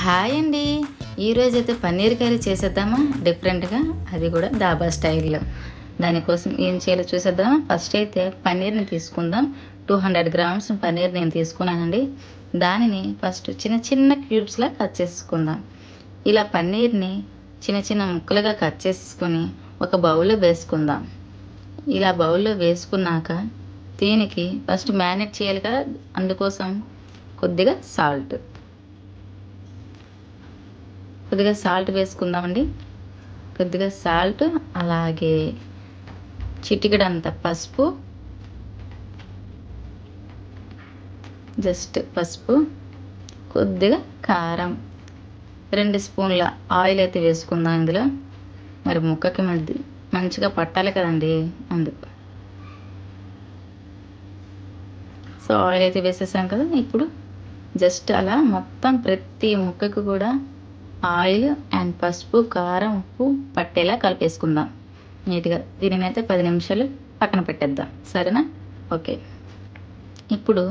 Hi అండి. ఈరోజైతే paneer curry చేసేద్దామా డిఫరెంట్గా, అది కూడా డాబా స్టైల్లో. దానికోసం ఏం చేయాలో చూసేద్దామా. ఫస్ట్ అయితే పన్నీర్ని తీసుకుందాం. 200 గ్రామ్స్ పన్నీర్ నేను తీసుకున్నానండి. దానిని ఫస్ట్ చిన్న చిన్న క్యూబ్స్లా కట్ చేసుకుందాం. ఇలా పన్నీర్ని చిన్న చిన్న ముక్కలుగా కట్ చేసుకొని ఒక బౌల్లో వేసుకుందాం. ఇలా బౌల్లో వేసుకున్నాక దీనికి ఫస్ట్ మ్యారినేట్ చేయాలి కదా, అందుకోసం కొద్దిగా సాల్ట్ వేసుకుందామండి. కొద్దిగా సాల్ట్, అలాగే చిటికెడంత పసుపు, జస్ట్ పసుపు, కొద్దిగా కారం, 2 స్పూన్ల ఆయిల్ అయితే వేసుకుందాం ఇందులో. మరి ముక్కకి మంచిగా పట్టాలి కదండి, అందుకు. సో ఆయిల్ అయితే వేసేసాం కదా. ఇప్పుడు జస్ట్ అలా మొత్తం ప్రతి ముక్కకు కూడా ఆయిల్ అండ్ పసుపు, కారం, ఉప్పు పట్టేలా కలిపేసుకుందాం నీట్గా. దీనిని అయితే 10 నిమిషాలు పక్కన పెట్టేద్దాం, సరేనా? ఓకే. ఇప్పుడు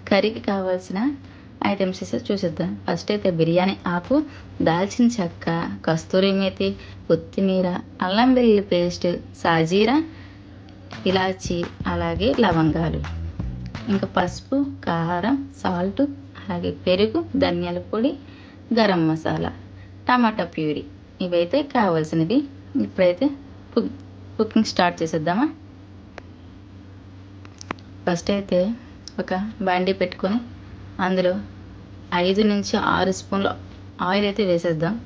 కర్రీకి కావాల్సిన ఐటమ్స్ చూసేద్దాం. ఫస్ట్ అయితే బిర్యానీ ఆకు, దాల్చిన చెక్క, కస్తూరి మేతి, కొత్తిమీర, అల్లం వెల్లుల్లి పేస్ట్, సాజీరా, ఇలాచి, అలాగే లవంగాలు, ఇంకా పసుపు, కారం, సాల్ట్, అలాగే పెరుగు, ధనియాల పొడి, గరం మసాలా, టమాటా ప్యూరీ, ఇవైతే కావాల్సినవి. ఇప్పుడైతే కుకింగ్ స్టార్ట్ చేసేద్దామా. ఫస్ట్ అయితే ఒక బాండీ పెట్టుకొని అందులో 5 నుంచి 6 స్పూన్ల ఆయిల్ అయితే వేసేద్దాం.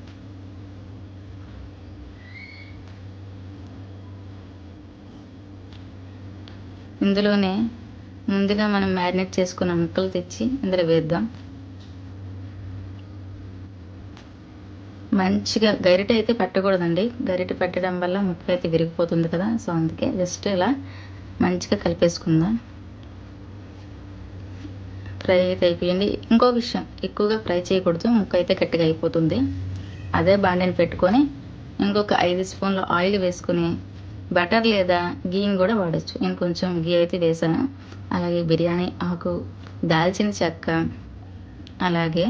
ఇందులోనే ముందుగా మనం మ్యారినేట్ చేసుకున్న ముక్కలు తెచ్చి ఇందులో వేద్దాం. మంచిగా గరిటె అయితే పెట్టకూడదండి, గరిటె పెట్టడం వల్ల ముక్క అయితే విరిగిపోతుంది కదా. సో అందుకే జస్ట్ ఇలా మంచిగా కలిపేసుకుందాం. ఫ్రై అయితే అయిపోయింది. ఇంకో విషయం, ఎక్కువగా ఫ్రై చేయకూడదు, ముక్క అయితే గట్టిగా అయిపోతుంది. అదే బాండీని పెట్టుకొని ఇంకొక 5 స్పూన్ల ఆయిల్ వేసుకొని బటర్ లేదా గీని కూడా వాడచ్చు. నేను కొంచెం గీ అయితే వేసాను. అలాగే బిర్యానీ ఆకు, దాల్చిన చెక్క, అలాగే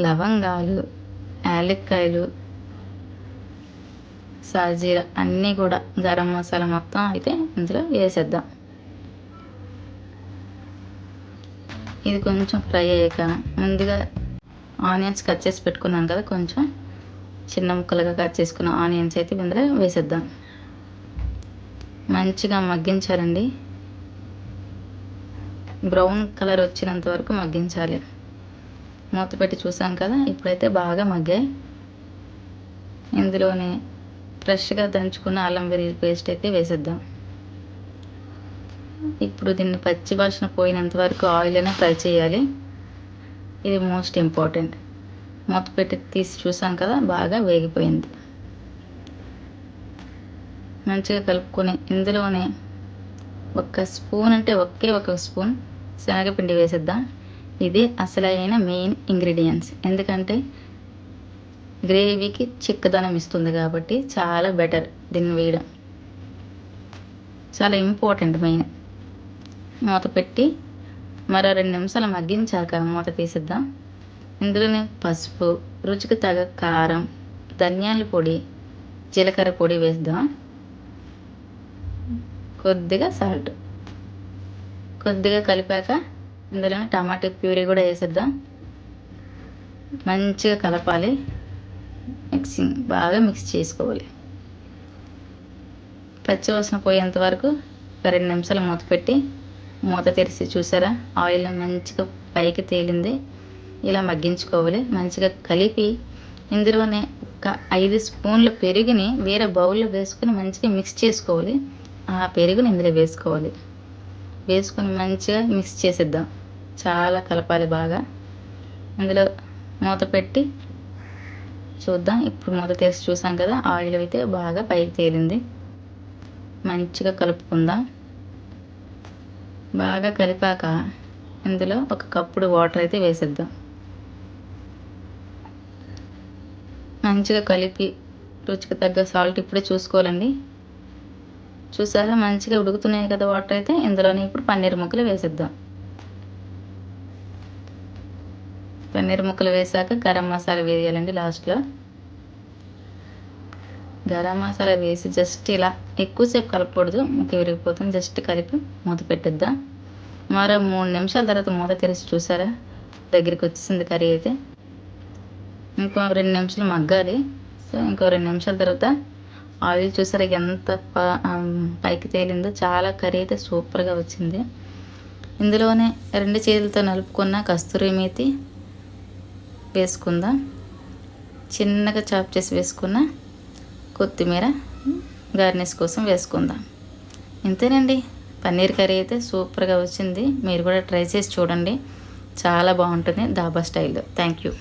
లవంగాలు, యాలక్కాయలు, సాజీరా అన్నీ కూడా, గరం మసాలా మొత్తం అయితే ఇందులో వేసేద్దాం. ఇది కొంచెం ఫ్రై అయ్యాక ముందుగా ఆనియన్స్ కట్ చేసి పెట్టుకున్నాను కదా, కొంచెం చిన్న ముక్కలుగా కట్ చేసుకున్న ఆనియన్స్ అయితే ఇందులో వేసేద్దాం. మంచిగా మగ్గించాలండి, బ్రౌన్ కలర్ వచ్చినంత వరకు మగ్గించాలి. మూత పెట్టి చూసాం కదా, ఇప్పుడైతే బాగా మగ్గాయి. ఇందులోనే ఫ్రెష్గా దంచుకున్న అల్లం వెల్లుల్లి పేస్ట్ అయితే వేసేద్దాం. ఇప్పుడు దీన్ని పచ్చి వాసన పోయినంత వరకు ఆయిల్లోనే ఫ్రై చేయాలి, ఇది మోస్ట్ ఇంపార్టెంట్. మూత పెట్టి తీసి చూసాం కదా, బాగా వేగిపోయింది. మంచిగా కలుపుకొని ఇందులోనే ఒక స్పూన్, అంటే ఒక స్పూన్ శనగపిండి వేసేద్దాం. ఇది అసలైన మెయిన్ ఇంగ్రీడియంట్స్, ఎందుకంటే గ్రేవీకి చిక్కదనం ఇస్తుంది కాబట్టి చాలా బెటర్. దీన్ని వేయడం చాలా ఇంపార్టెంట్, మెయిన్. మూత పెట్టి మరో 2 నిమిషాలు మగ్గించాక మూత తీసేద్దాం. ఇందులోనే పసుపు, రుచికి తగ్గ కారం, ధనియాల పొడి, జీలకర్ర పొడి వేద్దాం. కొద్దిగా సాల్ట్, కొద్దిగా కలిపాక ఇందులో టమాటా ప్యూరీ కూడా వేసేద్దాం. మంచిగా కలపాలి, బాగా మిక్స్ చేసుకోవాలి. పచ్చివాసన పోయేంత వరకు 2 నిమిషాలు మూత పెట్టి మూత తెరిచి చూసారా, ఆయిల్ మంచిగా పైకి తేలింది. ఇలా మగ్గించుకోవాలి. మంచిగా కలిపి ఇందులోనే ఒక 5 స్పూన్ల పెరుగుని వేరే బౌల్లో వేసుకొని మంచిగా మిక్స్ చేసుకోవాలి. ఆ పెరుగుని ఇందులో వేసుకోవాలి. వేసుకొని మంచిగా మిక్స్ చేసేద్దాం. చాలా కలపాలి బాగా. ఇందులో మూత పెట్టి చూద్దాం. ఇప్పుడు మూత తెరిచి చూసాం కదా, ఆయిల్ అయితే బాగా పైకి తేలింది. మంచిగా కలుపుకుందాం. బాగా కలిపాక ఇందులో ఒక కప్పుడు వాటర్ అయితే వేసేద్దాం. మంచిగా కలిపి రుచికి తగ్గ సాల్ట్ ఇప్పుడే చూసుకోవాలండి. చూసారా, మంచిగా ఉడుకుతున్నాయి కదా వాటర్ అయితే. ఇందులోనే ఇప్పుడు పన్నీర్ ముక్కలు వేసేద్దాం. పన్నీర్ ముక్కలు వేసాక గరం మసాలా వేయాలండి లాస్ట్లో. గరం మసాలా వేసి జస్ట్ ఇలా ఎక్కువసేపు కలపకూడదు, ముక్క విరిగిపోతుంది. జస్ట్ కలిపి మూత పెట్టేద్దాం. మరో 3 నిమిషాల తర్వాత మూత తెరిచి చూసారా, దగ్గరికి వచ్చేసింది కర్రీ అయితే. ఇంకో 2 నిమిషాలు మగ్గాలి. సో ఇంకో 2 నిమిషాల తర్వాత ఆయిల్ చూసారా ఎంత పైకి తేలిందో. చాలా కర్రీ అయితే సూపర్గా వచ్చింది. ఇందులోనే 2 చేతులతో నలుపుకున్న కస్తూరి మేతి వేసుకుందాం. చిన్నగా చాప్ చేసి వేసుకున్న కొత్తిమీర గార్నిష్ కోసం వేసుకుందాం. ఇంతేనండి, పన్నీర్ కర్రీ అయితే సూపర్గా వచ్చింది. మీరు కూడా ట్రై చేసి చూడండి, చాలా బాగుంటుంది డాబా స్టైల్లో. Thank you.